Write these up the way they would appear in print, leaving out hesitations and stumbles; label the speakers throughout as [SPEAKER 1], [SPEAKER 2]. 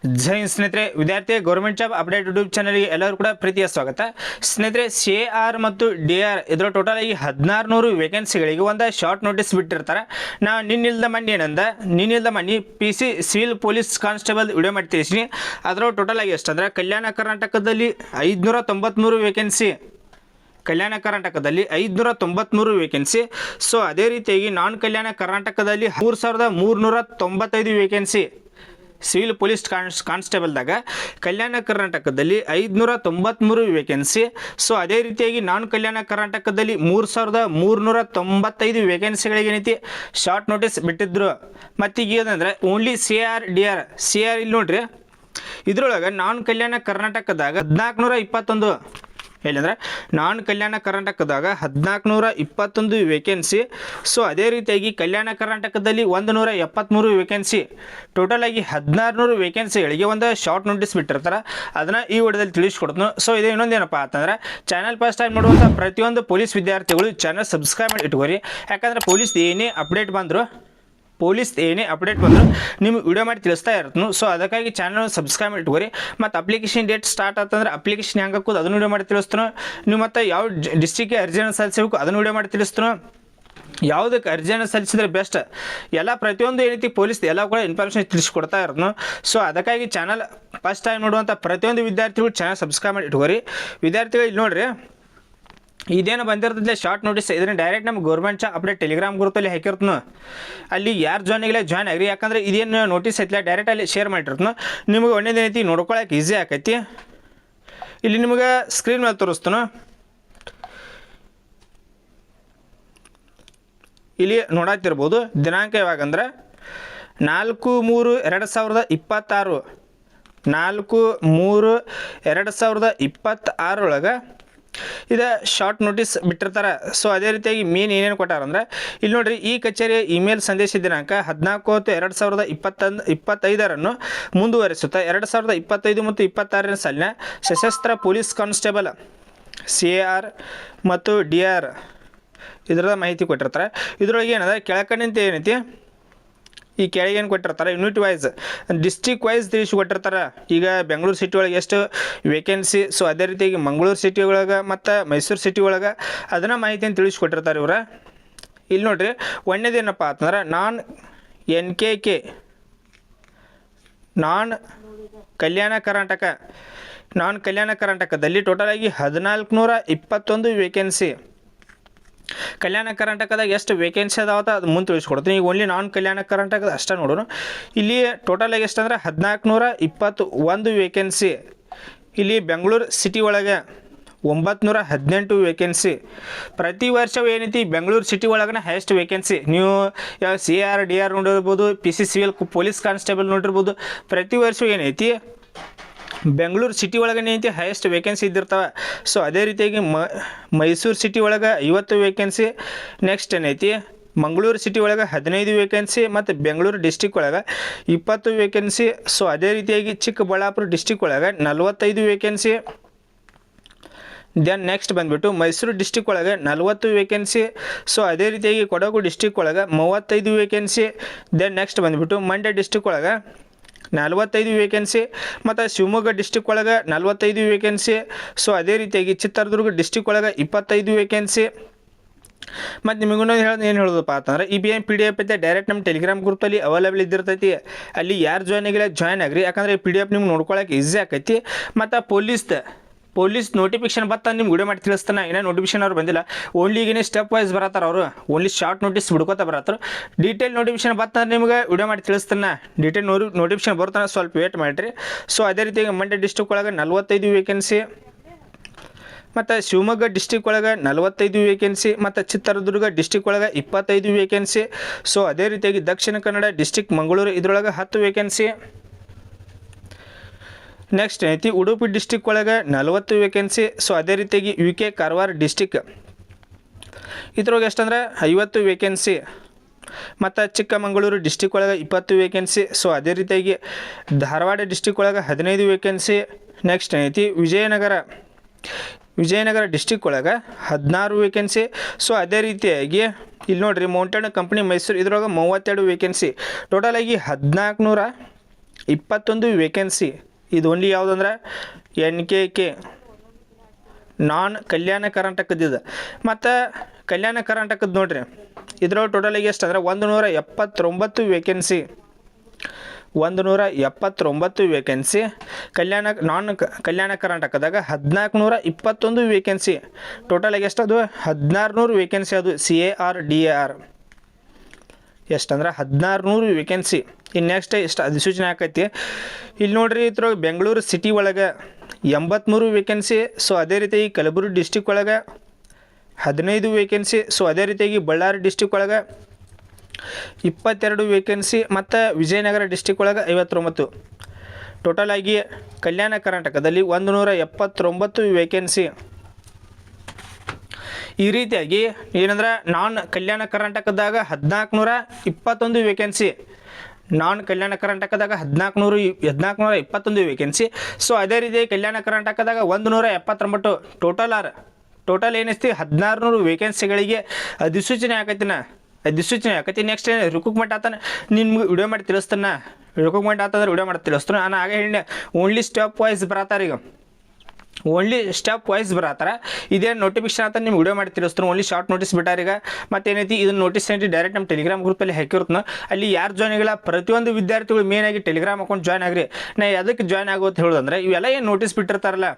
[SPEAKER 1] ಜೈ ಹಿಂದ್ ಸ್ನೇಹಿತರೆ, ವಿದ್ಯಾರ್ಥಿ government job update YouTube ಚಾನಲ್ಗೆ ಎಲ್ಲರೂ ಕೂಡ ಪ್ರೀತಿಯ ಸ್ವಾಗತ. ಸ್ನೇಹಿತರೆ, CAR ಮತ್ತು DR ಇದರ ಟೋಟಲ್ ಆಗಿ 1600 ವೇಕೆನ್ಸಿಗಳಿಗೆ ಒಂದು ಶಾರ್ಟ್ ನೋಟಿಸ್ ಬಿಟ್ಟಿರ್ತಾರೆ. ನಾನು ನಿನ್ನಿಲ್ದ ಮಣ್ಣಿ PC civil police constable video ಮಾಡಿ ತಿಳಿಸಿನಿ. ಅದರ ಟೋಟಲ್ ಆಗಿ ಎಷ್ಟು ಅಂದರೆ ಕಲ್ಯಾಣ ಕರ್ನಾಟಕದಲ್ಲಿ 593 ವೇಕೆನ್ಸಿ, ಕಲ್ಯಾಣ ಕರ್ನಾಟಕದಲ್ಲಿ 593 ವೇಕೆನ್ಸಿ. ಸೊ ಅದೇ ರೀತಿಯಾಗಿ ನಾನ್ ಕಲ್ಯಾಣ ಕರ್ನಾಟಕದಲ್ಲಿ 3395 ವೇಕೆನ್ಸಿ ಸಿವಿಲ್ ಪೊಲೀಸ್ ಕಾನ್ಸ್ಟೇಬಲ್ದಾಗ. ಕಲ್ಯಾಣ ಕರ್ನಾಟಕದಲ್ಲಿ 593 ವೇಕೆನ್ಸಿ. ಸೊ ಅದೇ ರೀತಿಯಾಗಿ ನಾನ್ ಕಲ್ಯಾಣ ಕರ್ನಾಟಕದಲ್ಲಿ 3395 ವೇಕೆನ್ಸಿಗಳಿಗೆ ಏನೈತಿ ಶಾರ್ಟ್ ನೋಟಿಸ್ ಬಿಟ್ಟಿದ್ರು. ಮತ್ತೀಗ ಏನಂದರೆ ಓನ್ಲಿ CAR DR ಇಲ್ಲಿ ನೋಡ್ರಿ, ಇದ್ರೊಳಗೆ ನಾನ್ ಕಲ್ಯಾಣ ಕರ್ನಾಟಕದಾಗ 1421, ಏನಂದ್ರೆ ನಾನ್ ಕಲ್ಯಾಣ ಕರ್ನಾಟಕದಾಗ 1421 ವೇಕೆನ್ಸಿ. ಸೊ ಅದೇ ರೀತಿಯಾಗಿ ಕಲ್ಯಾಣ ಕರ್ನಾಟಕದಲ್ಲಿ 173 ವೇಕೆನ್ಸಿ, ಟೋಟಲ್ ಆಗಿ 1600 ವೇಕೆನ್ಸಿಗಳಿಗೆ ಒಂದು ಶಾರ್ಟ್ ನೋಟಿಸ್ ಬಿಟ್ಟಿರ್ತಾರೆ. ಅದನ್ನು ಈ ವಿಡಿಯೋದಲ್ಲಿ ತಿಳಿಸ್ಕೊಡ್ತೀನಿ. ಸೊ ಇದು ಇನ್ನೊಂದೇನಪ್ಪ ಅಂತಂದ್ರೆ, ಚಾನಲ್ ಫಸ್ಟ್ ಟೈಮ್ ನೋಡುವಂಥ ಪ್ರತಿಯೊಂದು ಪೊಲೀಸ್ ವಿದ್ಯಾರ್ಥಿಗಳು ಚಾನಲ್ ಸಬ್ಸ್ಕ್ರೈಬ್ ಮಾಡಿ ಇಟ್ಕೋರಿ. ಯಾಕಂದರೆ ಪೊಲೀಸ್ ಏನೇ ಅಪ್ಡೇಟ್ ಬಂದರು ನಿಮ್ಗೆ ವಿಡಿಯೋ ಮಾಡಿ ತಿಳಿಸ್ತಾ ಇರ್ತೀನಿ. ಸೊ ಅದಕ್ಕಾಗಿ ಚಾನಲ್ ಸಬ್ಸ್ಕ್ರೈಬ್ ಮಾಡಿ ಇಟ್ಕೋರಿ. ಮತ್ತು ಅಪ್ಲಿಕೇಶನ್ ಡೇಟ್ ಸ್ಟಾರ್ಟ್ ಆತಂದ್ರೆ ಅಪ್ಲಿಕೇಶನ್ ಹೆಂಗೆ ಹಾಕೋದು ಅದನ್ನು ವಿಡಿಯೋ ಮಾಡಿ ತಿಳಿಸ್ತೀನಿ. ನೀವು ಮತ್ತು ಯಾವ ಡಿಸ್ಟ್ರಿಕ್ಗೆ ಅರ್ಜಿಯನ್ನು ಸಲ್ಲಿಸಬೇಕು ಅದನ್ನು ವಿಡಿಯೋ ಮಾಡಿ ತಿಳಿಸ್ತೀನಿ. ಯಾವುದಕ್ಕೆ ಅರ್ಜಿಯನ್ನು ಸಲ್ಲಿಸಿದ್ರೆ ಬೆಸ್ಟ್, ಎಲ್ಲ ಪ್ರತಿಯೊಂದು ಏನೈತಿ ಪೊಲೀಸ್ ಎಲ್ಲ ಕೂಡ ಇನ್ಫಾರ್ಮೇಷನ್ ತಿಳಿಸ್ಕೊಡ್ತಾ ಇರೋದು. ಸೊ ಅದಕ್ಕಾಗಿ ಚಾನಲ್ ಫಸ್ಟ್ ಟೈಮ್ ನೋಡುವಂಥ ಪ್ರತಿಯೊಂದು ವಿದ್ಯಾರ್ಥಿಗಳು ಚಾನಲ್ ಸಬ್ಸ್ಕ್ರೈಬ್ ಮಾಡಿ ಇಟ್ಕೋರಿ. ವಿದ್ಯಾರ್ಥಿಗಳು ಇಲ್ಲಿ ನೋಡಿರಿ, ಇದೇನು ಬಂದಿರ್ತದೆ ಶಾರ್ಟ್ ನೋಟಿಸ್, ಇದನ್ನು ಡೈರೆಕ್ಟ್ ನಮ್ಮ ಗೌರ್ಮೆಂಟ್ ಜಾಬ್ ಅಪ್ಡೇಟ್ ಟೆಲಿಗ್ರಾಮ್ ಗ್ರೂಪಲ್ಲಿ ಹಾಕಿರ್ತೀನಿ. ಅಲ್ಲಿ ಯಾರು ಜಾಯ್ನ್ ಆಗ್ರಿ. ಯಾಕಂದರೆ ಇದೇನು ನೋಟಿಸ್ ಐತಿಲ್ಲ ಡೈರೆಕ್ಟ್ ಅಲ್ಲಿ ಶೇರ್ ಮಾಡಿರ್ತೀನಿ. ನಿಮಗೆ ಒಳ್ಳೆಯದೇನೈತಿ ನೋಡ್ಕೊಳಕ್ಕೆ ಈಸಿ ಆಕೈತಿ. ಇಲ್ಲಿ ನಿಮಗೆ ಸ್ಕ್ರೀನ್ ಮೇಲೆ ತೋರಿಸ್ತೀನಿ. ಇಲ್ಲಿ ನೋಡಾತಿರ್ಬೋದು ದಿನಾಂಕ ಯಾವಾಗಂದ್ರೆ 4/3/2026, 4/3/2026 ಒಳಗೆ ಇದು ಶಾರ್ಟ್ ನೋಟಿಸ್ ಬಿಟ್ಟಿರ್ತಾರೆ. ಸೊ ಅದೇ ರೀತಿಯಾಗಿ ಮೇನ್ ಏನೇನು ಕೊಟ್ಟಾರಂದ್ರೆ, ಇಲ್ಲಿ ನೋಡ್ರಿ, ಈ ಕಚೇರಿಯ ಇಮೇಲ್ ಸಂದೇಶ ದಿನಾಂಕ 14/2025 ಮುಂದುವರಿಸುತ್ತಾ 2025 ಮತ್ತು 26 ಸಾಲಿನ ಸಶಸ್ತ್ರ ಪೊಲೀಸ್ ಕಾನ್ಸ್ಟೇಬಲ್ CAR ಮತ್ತು DR ಇದರ ಮಾಹಿತಿ ಕೊಟ್ಟಿರ್ತಾರೆ. ಇದರೊಳಗೆ ಏನದ ಕೆಳಕಣಿಂತ ಏನೈತಿ, ಈ ಕೆಳಗೆ ಏನು ಕೊಟ್ಟಿರ್ತಾರೆ ಯೂನಿಟ್ ವೈಸ್ ಡಿಸ್ಟ್ರಿಕ್ ವೈಸ್ ತಿಳಿಸ್ಕೊಟ್ಟಿರ್ತಾರೆ. ಈಗ ಬೆಂಗಳೂರು ಸಿಟಿ ಒಳಗೆ ಎಷ್ಟು ವೇಕೆನ್ಸಿ, ಸೊ ಅದೇ ರೀತಿಯಾಗಿ ಮಂಗಳೂರು ಸಿಟಿ ಒಳಗೆ ಮತ್ತು ಮೈಸೂರು ಸಿಟಿ ಒಳಗೆ ಅದನ್ನು ಮಾಹಿತಿಯನ್ನು ತಿಳಿಸ್ಕೊಟ್ಟಿರ್ತಾರೆ ಇವ್ರು. ಇಲ್ಲಿ ನೋಡ್ರಿ, ಒಂದೇದೇನಪ್ಪ ಅಂತಂದ್ರೆ ನಾನ್ NKK ನಾನ್ ಕಲ್ಯಾಣ ಕರ್ನಾಟಕದಲ್ಲಿ ಟೋಟಲ್ ಆಗಿ 1421 ವೇಕೆನ್ಸಿ. ಕಲ್ಯಾಣ ಕರ್ನಾಟಕದಾಗ ಎಷ್ಟು ವೇಕೆನ್ಸಿ ಅದಾವತ್ತ ಅದು ಮುಂದೆ ತಿಳಿಸ್ಕೊಡ್ತೀನಿ. ಈಗ ಓನ್ಲಿ ನಾನ್ ಕಲ್ಯಾಣ ಕರ್ನಾಟಕದ ಅಷ್ಟೇ ನೋಡೋಣ. ಇಲ್ಲಿ ಟೋಟಲ್ ಆಗಿ ಎಷ್ಟು ಅಂದರೆ 1421 ವೇಕೆನ್ಸಿ. ಇಲ್ಲಿ ಬೆಂಗಳೂರು ಸಿಟಿ ಒಳಗೆ 918 ವೇಕೆನ್ಸಿ. ಪ್ರತಿ ವರ್ಷವೂ ಏನೈತಿ ಬೆಂಗಳೂರು ಸಿಟಿ ಒಳಗನ ಹೈಯೆಸ್ಟ್ ವೇಕೆನ್ಸಿ. ನೀವು CAR DR ನೋಡಿರ್ಬೋದು, PC ಸಿವಿಲ್ ಪೊಲೀಸ್ ಕಾನ್ಸ್ಟೇಬಲ್ ನೋಡಿರ್ಬೋದು. ಪ್ರತಿ ವರ್ಷವೂ ಏನೈತಿ ಬೆಂಗಳೂರು ಸಿಟಿ ಒಳಗೆ ಏನೈತಿ ಹೈಯೆಸ್ಟ್ ವೇಕೆನ್ಸಿ ಇದ್ದಿರ್ತವೆ. ಸೊ ಅದೇ ರೀತಿಯಾಗಿ ಮೈಸೂರು ಸಿಟಿ ಒಳಗೆ 50 ವೇಕೆನ್ಸಿ. ನೆಕ್ಸ್ಟ್ ಏನೈತಿ ಮಂಗಳೂರು ಸಿಟಿ ಒಳಗೆ 15 ವೇಕೆನ್ಸಿ ಮತ್ತು ಬೆಂಗಳೂರು ಡಿಸ್ಟಿಕ್ ಒಳಗೆ 20 ವೇಕೆನ್ಸಿ. ಸೊ ಅದೇ ರೀತಿಯಾಗಿ ಚಿಕ್ಕಬಳ್ಳಾಪುರ ಡಿಸ್ಟಿಕ್ ಒಳಗೆ 45 ವೇಕೆನ್ಸಿ. ದೆನ್ ನೆಕ್ಸ್ಟ್ ಬಂದುಬಿಟ್ಟು ಮೈಸೂರು ಡಿಸ್ಟಿಕ್ ಒಳಗೆ 40 ವೇಕೆನ್ಸಿ. ಸೊ ಅದೇ ರೀತಿಯಾಗಿ ಕೊಡಗು ಡಿಸ್ಟಿಕ್ ಒಳಗೆ 35 ವೇಕೆನ್ಸಿ. ದೆನ್ ನೆಕ್ಸ್ಟ್ ಬಂದುಬಿಟ್ಟು ಮಂಡ್ಯ ಡಿಸ್ಟಿಕ್ ಒಳಗೆ 45 ವೇಕೆನ್ಸಿ ಮತ್ತು ಶಿವಮೊಗ್ಗ ಡಿಸ್ಟಿಕ್ ಒಳಗೆ 45 ವೇಕೆನ್ಸಿ. ಸೊ ಅದೇ ರೀತಿಯಾಗಿ ಚಿತ್ರದುರ್ಗ ಡಿಸ್ಟಿಕ್ ಒಳಗೆ 25 ವೇಕೆನ್ಸಿ. ಮತ್ತು ನಿಮಗೊಂದು ಏನು ಹೇಳೋದಪ್ಪ ಅಂತಂದ್ರೆ, ಈ PDF ಐತೆ ಡೈರೆಕ್ಟ್ ನಮ್ಮ ಟೆಲಿಗ್ರಾಮ್ ಗ್ರೂಪಲ್ಲಿ ಅವೈಲೇಬಲ್ ಇದ್ದಿರ್ತೈತಿ. ಅಲ್ಲಿ ಯಾರು ಜಾಯ್ನ್ ಆಗ್ರಿ. ಯಾಕಂದರೆ ಈ PDF ನಿಮ್ಗೆ ನೋಡ್ಕೊಳಕ್ಕೆ ಈಸಿ ಆಕೈತಿ. ಮತ್ತು ಪೊಲೀಸ್ ನೋಟಿಫಿಕೇಶನ್ ಬತ್ತ ನಿಮ್ಗೆ ವಿಡಿಯೋ ಮಾಡಿ ತಿಳಿಸ್ತಾನೆ. ಏನೋ ನೋಟಿಫಿಕೇಶನ್ ಅವ್ರು ಬಂದಿಲ್ಲ, ಓನ್ಲಿ ಈಗೇನೆ ಸ್ಟೆಪ್ ವೈಸ್ ಬರತ್ತಾರ ಅವರು. ಓನ್ಲಿ ಶಾರ್ಟ್ ನೋಟಿಸ್ ಬಿಡ್ಕೋತ ಬರತ್ತಾರೆ. ಡೀಟೇಲ್ ನೋಟಿಫಿಕೇಶನ್ ಬತ್ತಂದ್ರೆ ನಿಮ್ಗೆ ವಿಡಿಯೋ ಮಾಡಿ ತಿಳಿಸ್ತಾನೆ. ಡೀಟೇಲ್ ನೋಟಿಫಿಕೇಶನ್ ಬರ್ತಾನೆ, ಸ್ವಲ್ಪ ವೇಟ್ ಮಾಡಿರಿ. ಸೊ ಅದೇ ರೀತಿಯಾಗಿ ಮಂಡ್ಯ ಡಿಸ್ಟ್ರಿಕ್ ಒಳಗೆ 45 ವೇಕೆನ್ಸಿ ಮತ್ತು ಶಿವಮೊಗ್ಗ ಡಿಸ್ಟಿಕ್ ಒಳಗೆ 45 ವೇಕೆನ್ಸಿ ಮತ್ತು ಚಿತ್ರದುರ್ಗ ಡಿಸ್ಟಿಕ್ ಒಳಗೆ 25 ವೇಕೆನ್ಸಿ. ಸೊ ಅದೇ ರೀತಿಯಾಗಿ ದಕ್ಷಿಣ ಕನ್ನಡ ಡಿಸ್ಟಿಕ್ ಮಂಗಳೂರು ಇದರೊಳಗೆ 10 ವೇಕೆನ್ಸಿ. ನೆಕ್ಸ್ಟ್ ಐತಿ ಉಡುಪಿ ಡಿಸ್ಟಿಕ್ ಒಳಗೆ 40 ವೇಕೆನ್ಸಿ. ಸೊ ಅದೇ ರೀತಿಯಾಗಿ UK ಕಾರವಾರ ಡಿಸ್ಟಿಕ್ ಇದ್ರೊಳಗೆ ಎಷ್ಟಂದ್ರೆ 50 ವೇಕೆನ್ಸಿ. ಮತ್ತು ಚಿಕ್ಕಮಗಳೂರು ಡಿಸ್ಟಿಕ್ ಒಳಗೆ 20 ವೇಕೆನ್ಸಿ. ಸೊ ಅದೇ ರೀತಿಯಾಗಿ ಧಾರವಾಡ ಡಿಸ್ಟಿಕ್ ಒಳಗೆ 15 ವೇಕೆನ್ಸಿ. ನೆಕ್ಸ್ಟ್ ಐತಿ ವಿಜಯನಗರ ಡಿಸ್ಟಿಕ್ ಒಳಗೆ 16 ವೇಕೆನ್ಸಿ. ಸೊ ಅದೇ ರೀತಿಯಾಗಿ ಇಲ್ಲಿ ನೋಡ್ರಿ, ಮೌಂಟೇನ್ ಕಂಪ್ನಿ ಮೈಸೂರು ಇದರೊಳಗೆ 32 ವೇಕೆನ್ಸಿ. ಟೋಟಲ್ ಆಗಿ 1400 21 ವೇಕೆನ್ಸಿ. ಇದು ಓನ್ಲಿ ಯಾವುದಂದ್ರೆ NKK ನಾನ್ ಕಲ್ಯಾಣ ಕರ್ನಾಟಕದಿದೆ. ಮತ್ತು ಕಲ್ಯಾಣ ಕರ್ನಾಟಕದ ನೋಡ್ರಿ, ಇದ್ರೊಳಗೆ ಟೋಟಲಿಗೆ ಎಷ್ಟು ಅಂದ್ರೆ 179 ವೇಕೆನ್ಸಿ. 179 ವೇಕೆನ್ಸಿ. ಕಲ್ಯಾಣ ಕರ್ನಾಟಕದಾಗ 1421 ವೇಕೆನ್ಸಿ. ಟೋಟಲಾಗಿ ಎಷ್ಟು ಅದು 1600 ವೇಕೆನ್ಸಿ. ಅದು CAR DAR ಎಷ್ಟಂದ್ರೆ 1600 ವೇಕೆನ್ಸಿ. ಇನ್ನು ನೆಕ್ಸ್ಟ್ ಇಷ್ಟು ಅಧಿಸೂಚನೆ ಆಕೈತಿ. ಇಲ್ಲಿ ನೋಡ್ರಿ, ಇದ್ರೊಳಗೆ ಬೆಂಗಳೂರು ಸಿಟಿ ಒಳಗೆ 83 ವೇಕೆನ್ಸಿ. ಸೊ ಅದೇ ರೀತಿಯಾಗಿ ಕಲಬುರಗಿ ಡಿಸ್ಟಿಕ್ ಒಳಗೆ 15 ವೇಕೆನ್ಸಿ. ಸೊ ಅದೇ ರೀತಿಯಾಗಿ ಬಳ್ಳಾರಿ ಡಿಸ್ಟಿಕ್ ಒಳಗೆ 22 ವೇಕೆನ್ಸಿ. ಮತ್ತು ವಿಜಯನಗರ ಡಿಸ್ಟಿಕ್ ಒಳಗೆ 59. ಟೋಟಲಾಗಿ ಕಲ್ಯಾಣ ಕರ್ನಾಟಕದಲ್ಲಿ 179 ವೇಕೆನ್ಸಿ. ಈ ರೀತಿಯಾಗಿ ಏನಂದ್ರೆ ಕಲ್ಯಾಣ ಕರ್ನಾಟಕದಾಗ 1421 ವೇಕೆನ್ಸಿ. ಕಲ್ಯಾಣ ಕರ್ನಾಟಕದಾಗ 1421 ವೇಕೆನ್ಸಿ. ಸೊ ಅದೇ ರೀತಿ ಕಲ್ಯಾಣ ಕರ್ನಾಟಕದಾಗ 179 ಟೋಟಲ್ ಏನೈತಿ 1600 ವೇಕೆನ್ಸಿಗಳಿಗೆ ಅಧಿಸೂಚನೆ ಆಕೈತಿ. ನೆಕ್ಸ್ಟ್ ಏನು ರಿಕ್ರೂಟ್ಮೆಂಟ್ ಆತಾನೆ ನಿಮ್ಗೆ ವಿಡಿಯೋ ಮಾಡಿ ತಿಳಿಸ್ತಾನೆ. ರಿಕ್ರೂಟ್ಮೆಂಟ್ ಆತಂದ್ರೆ ವಿಡಿಯೋ ಮಾಡಿ ತಿಳಿಸ್ತಾನೆ. ನಾನು ಆಗ ಹೇಳಿ ಓನ್ಲಿ ಸ್ಟೆಪ್ ವೈಸ್ ಬರತ್ತಾರೆ. ಈಗ ಓನ್ಲಿ ಸ್ಟೆಪ್ ವೈಸ್ ಬರತ್ತಾರೆ. ಇದೇನು ನೋಟಿಫಿಕೇಶನ್ ಅಂತ ನಿಮ್ಗೆ ವಿಡಿಯೋ ಮಾಡಿ ತಿಳಿಸ್ತಾನೆ. ಓನ್ಲಿ ಶಾರ್ಟ್ ನೋಟಿಸ್ ಬಿಟ್ಟಾರ. ಈಗ ಮತ್ತೇನೈತಿ ಇದನ್ನು ನೋಟಿಸ್ ಏನೈತಿ ಡೈರೆಕ್ಟ್ ನಮ್ಮ ಟೆಲಿಗ್ರಾಮ್ ಗ್ರೂಪಲ್ಲಿ ಹಾಕಿರ್ತಾನೆ. ಅಲ್ಲಿ ಯಾರು ಜಾಯ್ನ್ ಆಗಿಲ್ಲ ಪ್ರತಿಯೊಂದು ವಿದ್ಯಾರ್ಥಿಗಳು ಮೇನಾಗಿ ಟೆಲಿಗ್ರಾಮ್ ಅಕೌಂಟ್ ಜಾಯ್ನ್ ಆಗ್ರಿ. ನಾ ಅದಕ್ಕೆ ಜಾಯ್ನ್ ಆಗೋದು ಹೇಳೋದಂದ್ರೆ ಇವೆಲ್ಲ ಏನು ನೋಟಿಸ್ ಬಿಟ್ಟಿರ್ತಾರಲ್ಲ,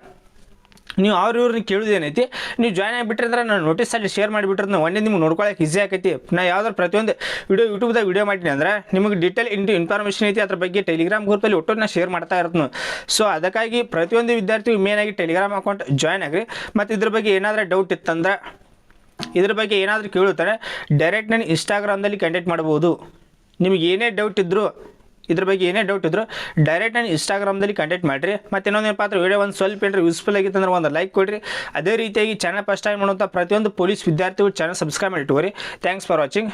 [SPEAKER 1] ನೀವು ಇವ್ರನ್ನ ಕೇಳೋದೇನೈತಿ, ನೀವು ಜಾಯ್ನ್ ಆಗಿಬಿಟ್ರಿ ಅಂದ್ರೆ ನಾನು ನೋಟಿಸಲ್ಲಿ ಶೇರ್ ಮಾಡಿಬಿಟ್ರೆ ಒಂದೇ ನಿಮ್ಗೆ ನೋಡ್ಕೊಳ್ಳೋಕೆ ಈಸಿ ಆಕೈತಿ. ನಾ ಯಾವ್ದಾರು ಪ್ರತಿಯೊಂದು ಯೂಟ್ಯೂಬ್ದಾಗ ವಿಡಿಯೋ ಮಾಡಿನಿ ಅಂದ್ರೆ ನಿಮಗೆ ಡೀಟೇಲ್ ಇನ್ಫಾರ್ಮೇಷನ್ ಐತಿ. ಅದ್ರ ಬಗ್ಗೆ ಟೆಲಿಗ್ರಾಮ್ ಗ್ರೂಪಲ್ಲಿ ಒಟ್ಟು ನಾನು ಶೇರ್ ಮಾಡ್ತಾ ಇರ್ತೀನಿ. ಸೊ ಅದಕ್ಕಾಗಿ ಪ್ರತಿಯೊಂದು ವಿದ್ಯಾರ್ಥಿಗಳು ಮೇನಾಗಿ ಟೆಲಿಗ್ರಾಮ್ ಅಕೌಂಟ್ ಜಾಯ್ನ್ ಆಗ್ರಿ. ಮತ್ತು ಇದ್ರ ಬಗ್ಗೆ ಏನಾದರೂ ಡೌಟ್ ಇತ್ತಂದ್ರೆ, ಇದ್ರ ಬಗ್ಗೆ ಏನಾದರೂ ಕೇಳುತ್ತಾರೆ ಡೈರೆಕ್ಟ್ ನಾನು ಇನ್ಸ್ಟಾಗ್ರಾಮ್ದಲ್ಲಿ ಕಾಂಟ್ಯಾಕ್ಟ್ ಮಾಡ್ಬೋದು. ನಿಮಗೆ ಏನೇ ಡೌಟ್ ಇದ್ದರೂ ಡೈರೆಕ್ಟ್ ನಾನು ಇನ್ಸ್ಟಾಗ್ರಾಮ್ದಲ್ಲಿ ಕಾಂಟ್ಯಾಕ್ಟ್ ಮಾಡಿರಿ. ಮತ್ತು ಇನ್ನೊಂದೇನಪ್ಪ ಅಂದ್ರೆ ವಿಡಿಯೋ ಒಂದು ಸ್ವಲ್ಪ ಏನಾರು ಯೂಸ್ಫುಲ್ ಆಗಿತ್ತಂದ್ರೆ ಒಂದು ಲೈಕ್ ಕೊಡಿರಿ. ಅದೇ ರೀತಿಯಾಗಿ ಚಾನಲ್ ಫಸ್ಟ್ ಟೈಮ್ ಮಾಡುವಂಥ ಪ್ರತಿಯೊಂದು ಪೊಲೀಸ್ ವಿದ್ಯಾರ್ಥಿಗಳು ಚಾನಲ್ ಸಬ್ಸ್ಕ್ರೈಬ್ ಮಾಡಿ ಇಟ್ಕೋರಿ. Thanks for watching.